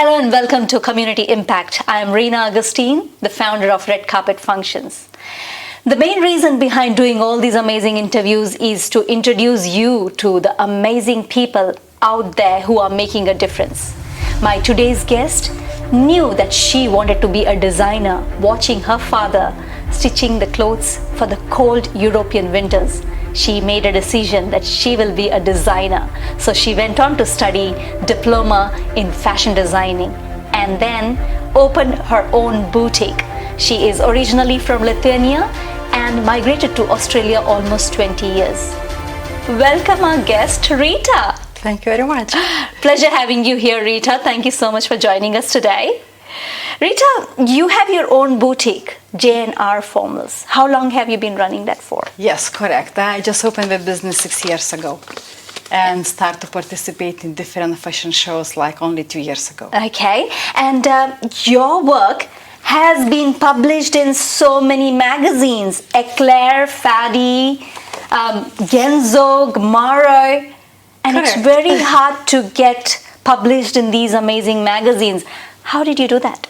Hello and welcome to Community Impact. I am Rita Grigutiene, the founder of Red Carpet Functions. The main reason behind doing all these amazing interviews is to introduce you to the amazing people out there who are making a difference. My today's guest knew that she wanted to be a designer, watching her father stitching the clothes for the cold European winters. She made a decision that she will be a designer. So she went on to study diploma in fashion designing and then opened her own boutique. She is originally from Lithuania and migrated to Australia almost 20 years. Welcome our guest, Rita. Thank you very much. Pleasure having you here, Rita. Thank you so much for joining us today. Rita, you have your own boutique, J&R Formals. How long have you been running that for? Yes, correct. I just opened the business 6 years ago and started to participate in different fashion shows like only 2 years ago. Okay, and your work has been published in so many magazines, Eclair, Fadi, Genzo, Gmaro, and Correct. It's very hard to get published in these amazing magazines. How did you do that?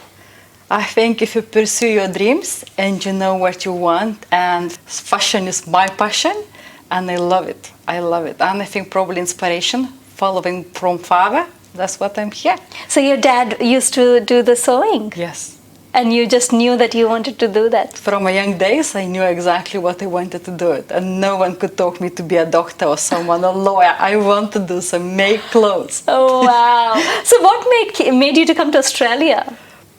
I think if you pursue your dreams and you know what you want, and fashion is my passion, and I love it. I love it. And I think probably inspiration following from father, that's what I'm here. So your dad used to do the sewing? Yes. And you just knew that you wanted to do that? From my young days, I knew exactly what I wanted to do it. And no one could talk me to be a doctor or someone, a lawyer. I want to do some make clothes. Oh, wow. So what made you to come to Australia?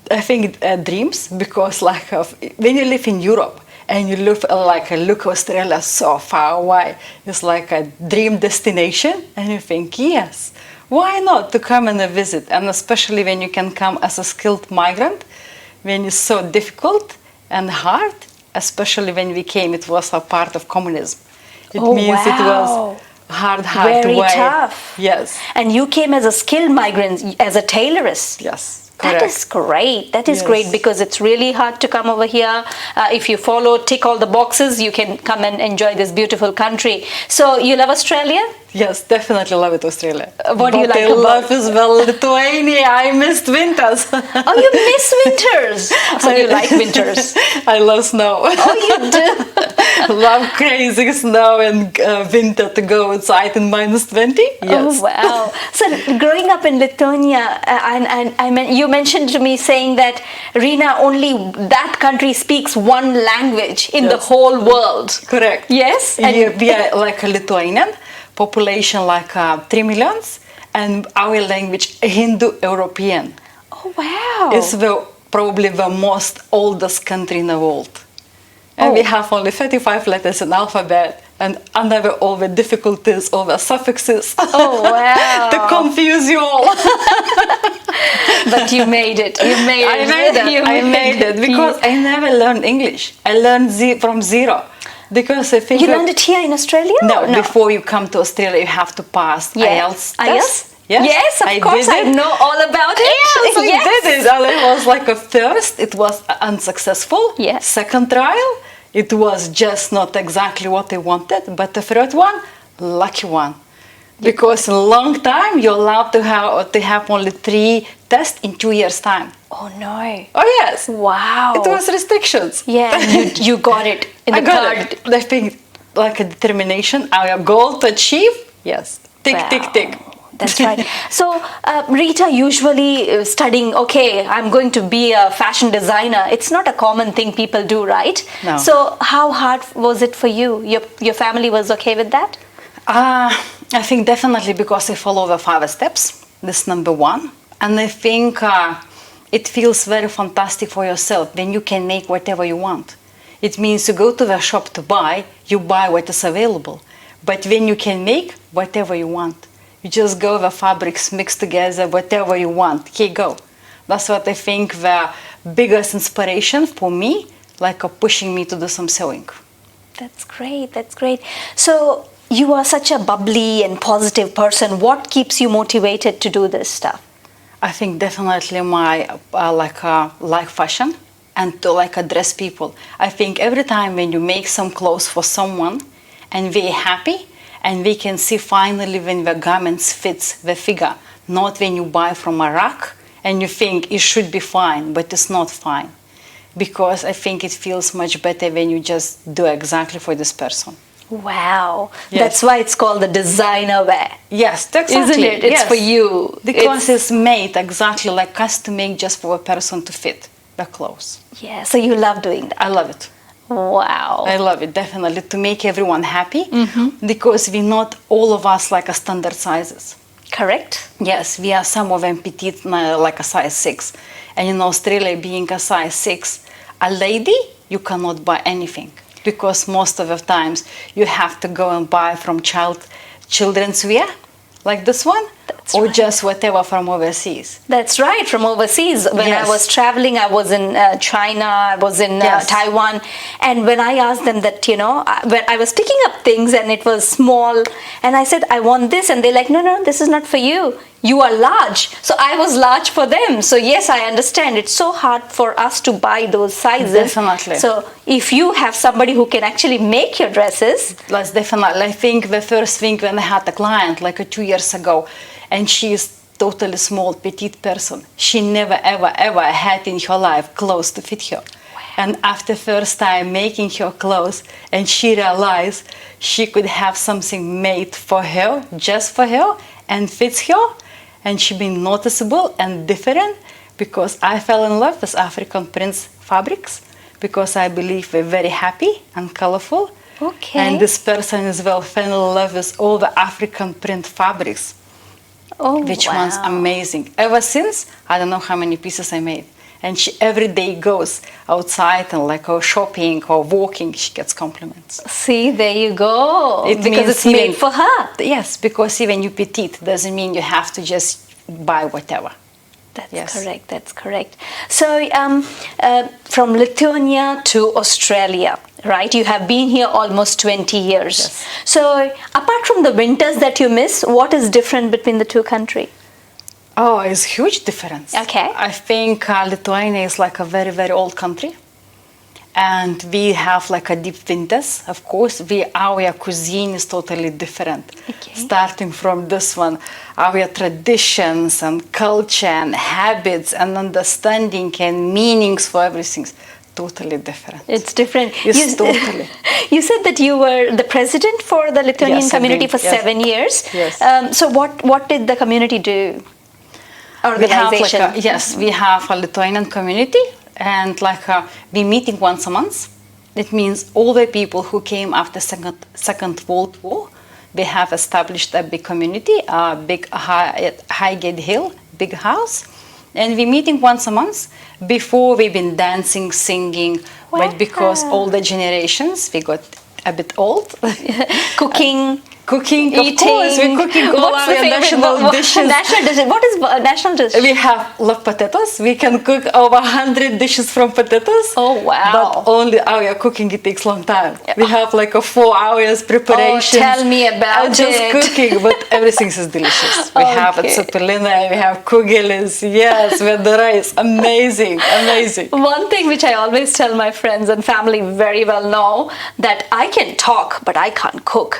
I think dreams, because when you live in Europe and you look Australia so far away, it's like a dream destination, and you think, yes, why not to come and visit? And especially when you can come as a skilled migrant, when it's so difficult and hard, especially when we came, it was a part of communism. It means wow. It was hard Very way. tough. Yes. And you came as a skilled migrant, as a tailoress. Yes. That Correct. is great. That is Yes. great because it's really hard to come over here. If you tick all the boxes, you can come and enjoy this beautiful country. So you love Australia? Yes, definitely love it, Australia. What do you like I about love as well Lithuania. I missed winters. Oh, you miss winters. So you like winters. I love snow. Oh, you do? Love crazy snow and winter to go outside in -20. Yes. Oh, wow. So growing up in Lithuania, you mentioned to me saying that Rina, only that country speaks one language in the Yes. whole world. Correct. Yes? And We are like a Lithuanian population, like 3 millions, and our language Hindu-European. oh, wow. It's probably the most oldest country in the world. And we have only 35 letters in alphabet, and under all the difficulties, all the suffixes. Oh, wow. To confuse you all. But you made it. You made it. I made it because I never learned English. I learned from zero. Because I think You learned it here in Australia? No, before you come to Australia, you have to pass IELTS test. IELTS? Yes, Yes, of course. I know all about it. Yes, I did it. And it was like a first, it was unsuccessful. Yes. Second trial, it was just not exactly what I wanted. But the third one, lucky one. Because in a long time, you're allowed to have only 3 tests in 2 years' time. Oh, no. Oh, yes. Wow. It was restrictions. Yeah, you got it in I the got third. it. I think like a determination, our goal to achieve, yes. Tick, Wow. tick, tick. That's right. So, Rita, usually studying, okay, I'm going to be a fashion designer. It's not a common thing people do, right? No. So, how hard was it for you? Your family was okay with that? I think definitely because I follow the father steps. This number one. And I think it feels very fantastic for yourself when you can make whatever you want. It means you go to the shop to buy, you buy what is available. But when you can make whatever you want, you just go the fabrics mixed together, whatever you want. Here you go. That's what I think the biggest inspiration for me, like pushing me to do some sewing. That's great. That's great. So, you are such a bubbly and positive person. What keeps you motivated to do this stuff? I think definitely my like fashion and to address people. I think every time when you make some clothes for someone and they're happy and we can see finally when the garments fits the figure, not when you buy from a rack and you think it should be fine, but it's not fine. Because I think it feels much better when you just do exactly for this person. Wow. Yes. That's why it's called the designer wear. Yes, exactly. Isn't it? It's Yes. for you. Because it's made exactly like custom made just for a person to fit the clothes. Yeah, so you love doing that. I love it. Wow. I love it, definitely, to make everyone happy, because we not all of us like a standard sizes. Correct? Yes, we are some of them petite, like a size 6. And in Australia, being a size 6, a lady, you cannot buy anything. Because most of the times you have to go and buy from children's wear, like this one, That's or right. just whatever from overseas. That's right, from overseas. When Yes. I was traveling, I was in China, I was in Yes. Taiwan. And when I asked them that, when I was picking up things and it was small, and I said, I want this. And they're like, no, this is not for you. You are large. So I was large for them. So yes, I understand. It's so hard for us to buy those sizes. Definitely. So if you have somebody who can actually make your dresses, That's definitely. I think the first thing when I had a client like 2 years ago, and she is totally small, petite person. She never, ever had in her life clothes to fit her. And after first time making her clothes, and she realized she could have something made for her, just for her, and fits her, and she been noticeable and different, because I fell in love with African print fabrics, because I believe we're very happy and colorful. Okay. And this person as well fell in love with all the African print fabrics, which one's wow. amazing. Ever since, I don't know how many pieces I made. And she every day goes outside and like or shopping or walking, she gets compliments. See, there you go. It because means it's made even- for her. Yes, because even you petite doesn't mean you have to just buy whatever. That's Yes. correct. That's correct. So, from Lithuania to Australia, right? You have been here almost 20 years. Yes. So, apart from the winters that you miss, what is different between the two countries? Oh, it's huge difference. Okay. I think Lithuania is like a very, very old country. And we have like a deep winters. Of course, our cuisine is totally different. Okay. Starting from this one, our traditions and culture and habits and understanding and meanings for everything is totally different. It's different. It's totally. You said that you were the president for the Lithuanian Yes, I community did. for Yes. 7 years. Yes. So, what did the community do? We have Organization. we have a Lithuanian community, and we meeting once a month. It means all the people who came after Second World War, they have established a big community, a big Highgate Hill, big house, and we meeting once a month. Before we've been dancing, singing, but because Wow. all the generations we got a bit old. Cooking. Cooking, Eating. of course, we're cooking all What's our the favorite national dishes. National dishes. What is national dish? We have love potatoes. We can cook over 100 dishes from potatoes. Oh, wow. But only our cooking, it takes long time. We have like a 4 hours preparation. Oh, tell me about just it. cooking, but everything is delicious. We have a Okay. cepelina, we have kugelis, yes, with the rice. Amazing, amazing. One thing which I always tell my friends and family very well know, that I can talk, but I can't cook.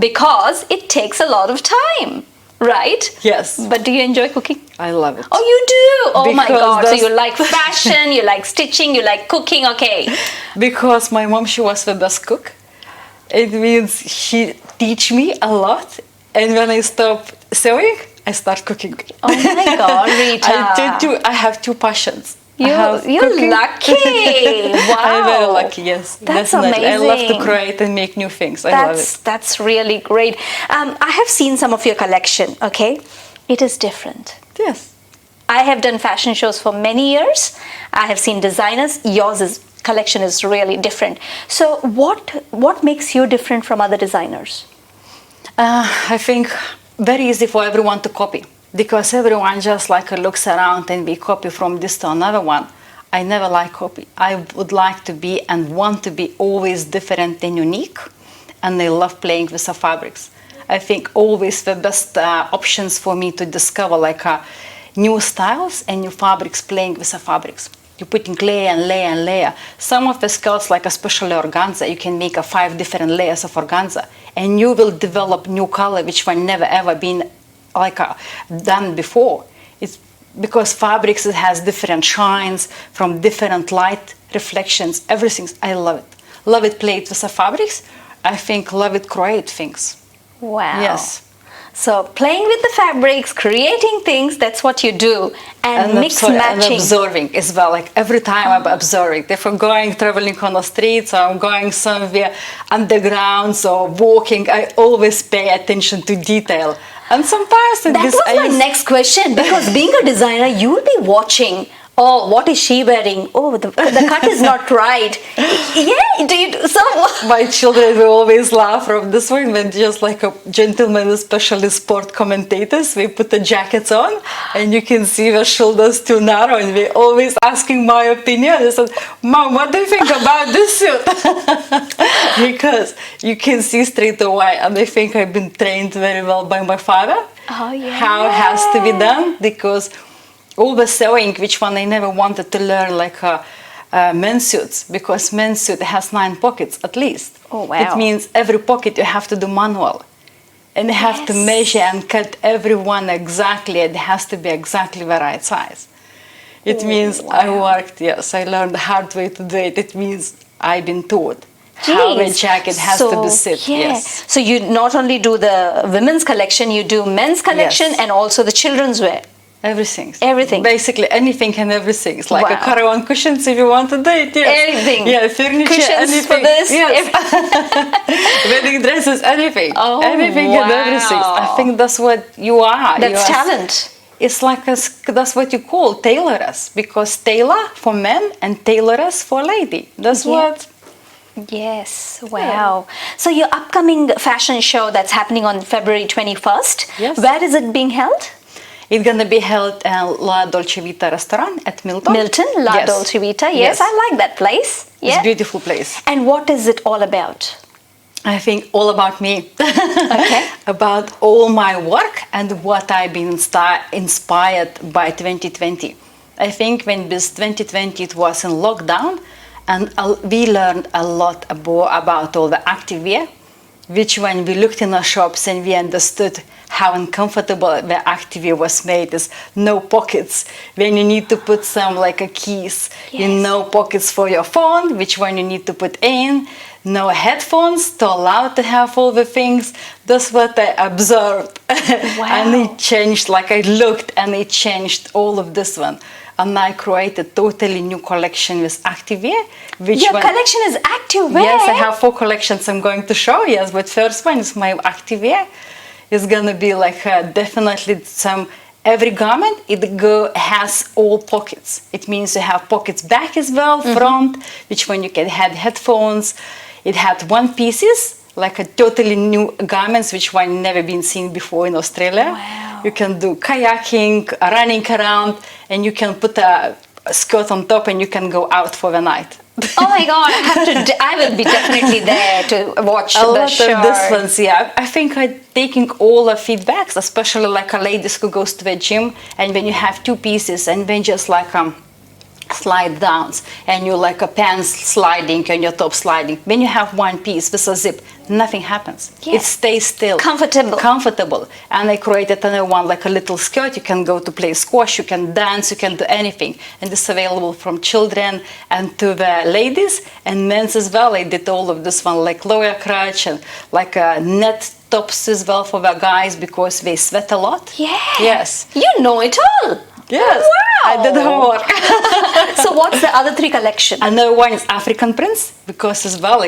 Because it takes a lot of time, right? Yes. But do you enjoy cooking? I love it. Oh, you do? Oh my Because God. So that's- you like fashion, you like stitching, you like cooking, okay. Because my mom, she was the best cook. It means she teach me a lot. And when I stop sewing, I start cooking. Oh my God, Rita. I have two passions. I You're have cooking. lucky. Wow. I'm very lucky, yes. That's definitely. I love to amazing. create and make new things. I love it. That's really great. I have seen some of your collection, okay? It is different. Yes. I have done fashion shows for many years. I have seen designers. Collection is really different. So what makes you different from other designers? I think very easy for everyone to copy. Because everyone just looks around and we copy from this to another one. I never like copy. I would like to be and want to be always different and unique. And I love playing with the fabrics. I think always the best options for me to discover new styles and new fabrics playing with the fabrics. You're putting layer and layer and layer. Some of the skirts, especially organza, you can make 5 different layers of organza. And you will develop new color which will never ever been done before. It's because fabrics, it has different shines from different light reflections, everything. I love it. Love it play with the fabrics. I think love it create things. Wow. Yes. So playing with the fabrics, creating things, that's what you do. And mix matching. And observing as well. Like every time I'm observing. If I'm traveling on the streets, or I'm going somewhere underground, or walking, I always pay attention to detail. And sometimes that was my next question, because being a designer, you will be watching. Oh, what is she wearing? Oh, the cut is not right. Yeah, my children will always laugh from this one when just like a gentleman, especially sport commentators, we put the jackets on and you can see the shoulders too narrow, and we're always asking my opinion. I said, Mom, what do you think about this suit? Because you can see straight away, and I think I've been trained very well by my father. Oh, yeah. How it has to be done, because all the sewing, which one I never wanted to learn, like men's suits, because men's suit has 9 pockets at least. Oh, wow. It means every pocket you have to do manual. And you have to measure and cut every one exactly. It has to be exactly the right size. It means I worked, yes, I learned the hard way to do it. It means I've been taught how a jacket has to be sit. Yeah. Yes. So you not only do the women's collection, you do men's collection, and also the children's wear. Everything. Everything. Basically anything and everything. It's like a caravan cushions if you want to do it. Yes. Anything. Yeah, furniture, cushions anything. for this. Yes. Wedding dresses, anything. Oh, anything and everything. I think that's what you are. That's talent. It's like that's what you call tailoress, because tailor for men and tailoress for lady. That's what. Yes, wow. So your upcoming fashion show that's happening on February 21st, yes. Where is it being held? It's going to be held at La Dolce Vita restaurant at Milton. La Dolce Vita. Yes, I like that place. Yeah. It's a beautiful place. And what is it all about? I think all about me. Okay. About all my work and what I've been inspired by 2020. I think when this 2020 it was in lockdown, and we learned a lot about all the activewear, which when we looked in our shops and we understood how uncomfortable the activewear was made. Is no pockets when you need to put some like a keys. Yes. No pockets for your phone, which one you need to put in. No headphones to allow to have all the things. That's what I observed. Wow. And it changed, like I looked and it changed all of this one. And I created totally new collection with activewear. Your collection is activewear? Yes, I have 4 collections I'm going to show. Yes, but first one is my activewear. It's gonna be like definitely every garment. Has all pockets. It means you have pockets back as well, front, which when you can have headphones. It had one pieces, like a totally new garments, which one never been seen before in Australia. Wow. You can do kayaking, running around, and you can put a skirt on top, and you can go out for the night. Oh my God! I will be definitely there to watch a the show. lot of this ones, yeah. I think I'm taking all the feedbacks, especially like a ladies who goes to the gym, and when you have 2 pieces, and then just like slide downs, and you like a pants sliding and your top sliding. When you have 1 piece with a zip, nothing happens. Yeah. It stays still. Comfortable. And I created another one, like a little skirt. You can go to play squash, you can dance, you can do anything. And it's available from children and to the ladies and men's as well. I did all of this one, like lower crotch and like a net tops as well for the guys, because they sweat a lot. Yeah. Yes. You know it all. Yes. Wow. I did homework. So what's the other 3 collection? Another one is African prints, because as well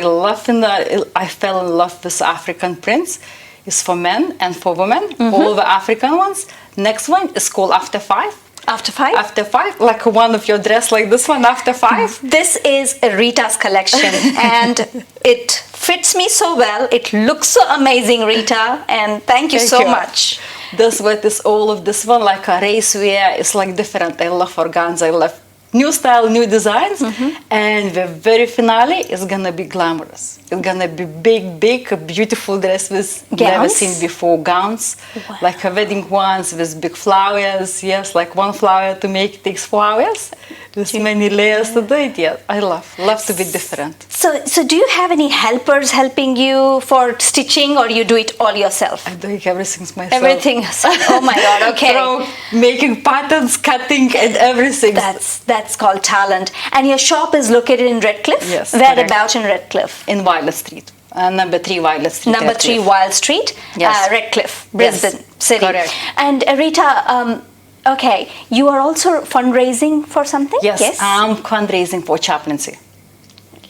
I fell in love with African prints. It's for men and for women, all the African ones. Next one is called After 5. After 5? After 5, like one of your dress like this one, After 5. This is Rita's collection and it fits me so well. It looks so amazing, Rita, and thank you so much. That's what is all of this one, like a race wear. It's like different. I love organza. I love new style, new designs. And the very finale is gonna be glamorous. It's gonna be big, beautiful dress with never seen before gowns. Wow. Like a wedding ones with big flowers. Yes, like 1 flower to make takes 4 hours. There's many layers to do it. Yeah, I love to be different. So do you have any helpers helping you for stitching, or you do it all yourself? I'm doing everything myself. Everything. Oh my God. Okay. From making patterns, cutting, and everything. That's called talent. And your shop is located in Redcliffe? Yes. Whereabouts in Redcliffe? In Violet Street. Number 3 Violet Street. Number 3 Wild Street, Yes. Redcliffe, Brisbane City. Correct. And Rita, okay, you are also fundraising for something? Yes, I'm fundraising for chaplaincy.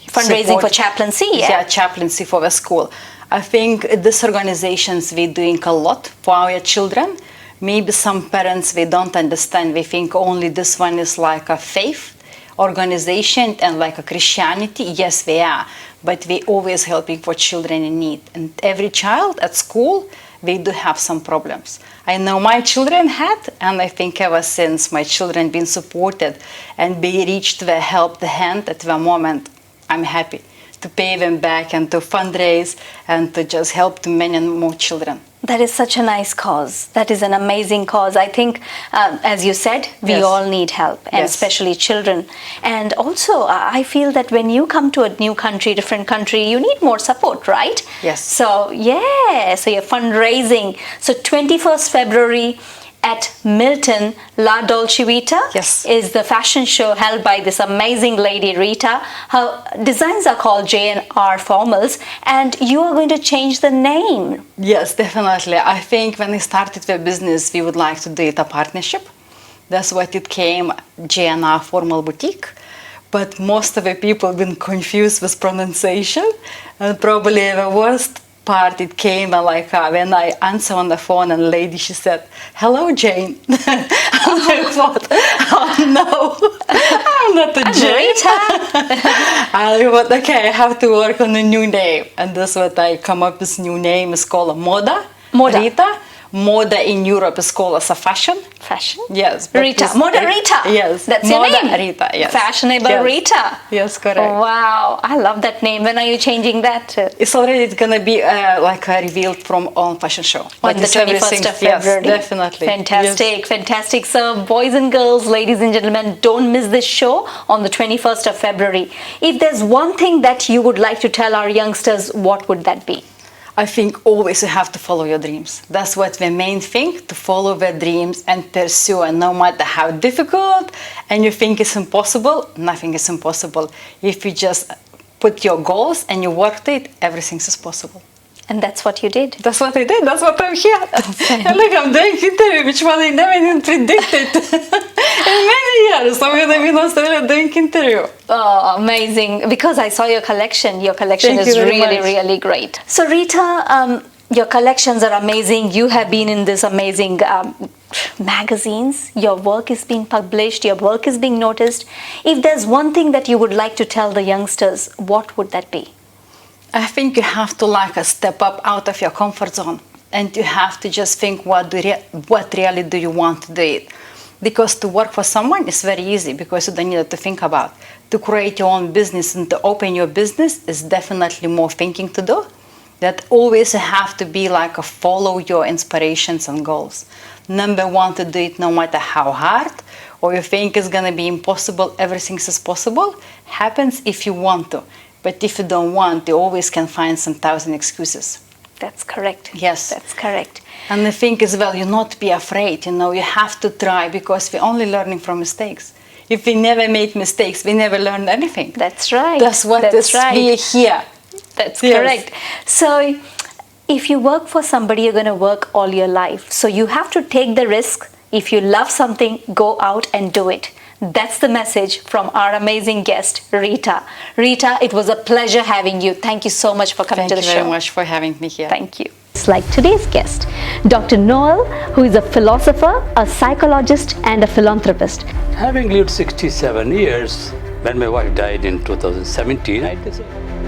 Fundraising for chaplaincy, Yeah, chaplaincy for the school. I think these organizations, we're doing a lot for our children. Maybe some parents, they don't understand. They think only this one is like a faith organization and like a Christianity. Yes, they are. But we always helping for children in need. And every child at school, they do have some problems. I know my children had, and I think ever since my children been supported and they reached the help the hand at the moment, I'm happy to pay them back and to fundraise and to just help to many more children. That is such a nice cause. That is an amazing cause. I think, as you said, we Yes. all need help, and Yes. especially children. And also, I feel that when you come to a new country, different country, you need more support, right? Yes. So, yeah, so you're fundraising. So 21st February at Milton, La Dolce Vita Yes. is the fashion show held by this amazing lady, Rita. Her designs are called J&R Formals, and you are going to change the name. Yes, definitely. I think when we started the business, we would like to do it a partnership. That's what it came, J&R Formal Boutique. But most of the people have been confused with pronunciation, and probably the worst part it came like when I answered on the phone and lady, she said, "Hello, Jane." I thought, oh no, I'm not a Jane. Rita. I thought, okay, I have to work on a new name, and that's what I come up with. New name is called ModaRita. Moda in Europe is called as a fashion. Fashion? Yes. Rita. ModaRita. Yes. That's your name. ModaRita, yes. Fashionable Yes. Rita. Yes, correct. Wow. I love that name. When are you changing that to? It's already gonna be revealed from on fashion show. On the 21st of February. Yes, definitely. Fantastic, Yes. fantastic. So, boys and girls, ladies and gentlemen, don't miss this show on the 21st of February. If there's one thing that you would like to tell our youngsters, what would that be? I think always you have to follow your dreams. That's what the main thing, to follow the dreams and pursue. And no matter how difficult and you think it's impossible, nothing is impossible. If you just put your goals and you work it, everything is possible. And that's what you did. That's what I did. That's what I'm here. And look, I'm doing interview, which one I never even predicted. In many years, I'm going to be in Australia doing interview. Oh, amazing. Because I saw your collection. Your collection Thank is you very really, much. really great. So, Rita, your collections are amazing. You have been in this amazing magazines. Your work is being published. Your work is being noticed. If there's one thing that you would like to tell the youngsters, what would that be? I think you have to step up out of your comfort zone, and you have to just think what really do you want to do it. Because to work for someone is very easy because you don't need to think about. To create your own business and to open your business is definitely more thinking to do. That always have to be follow your inspirations and goals. Number one, to do it no matter how hard or you think it's gonna be impossible, everything is possible. Happens if you want to. But if you don't want, you always can find some thousand excuses. That's correct. Yes. That's correct. And I think as well, you not be afraid, you have to try because we're only learning from mistakes. If we never make mistakes, we never learn anything. That's right. That's what we're here. That's Yes. correct. So if you work for somebody, you're going to work all your life. So you have to take the risk. If you love something, go out and do it. That's the message from our amazing guest, Rita. Rita, it was a pleasure having you. Thank you so much for coming to the show. Thank you very much for having me here. Thank you. It's like today's guest, Dr. Noel, who is a philosopher, a psychologist, and a philanthropist. Having lived 67 years, when my wife died in 2017, I decided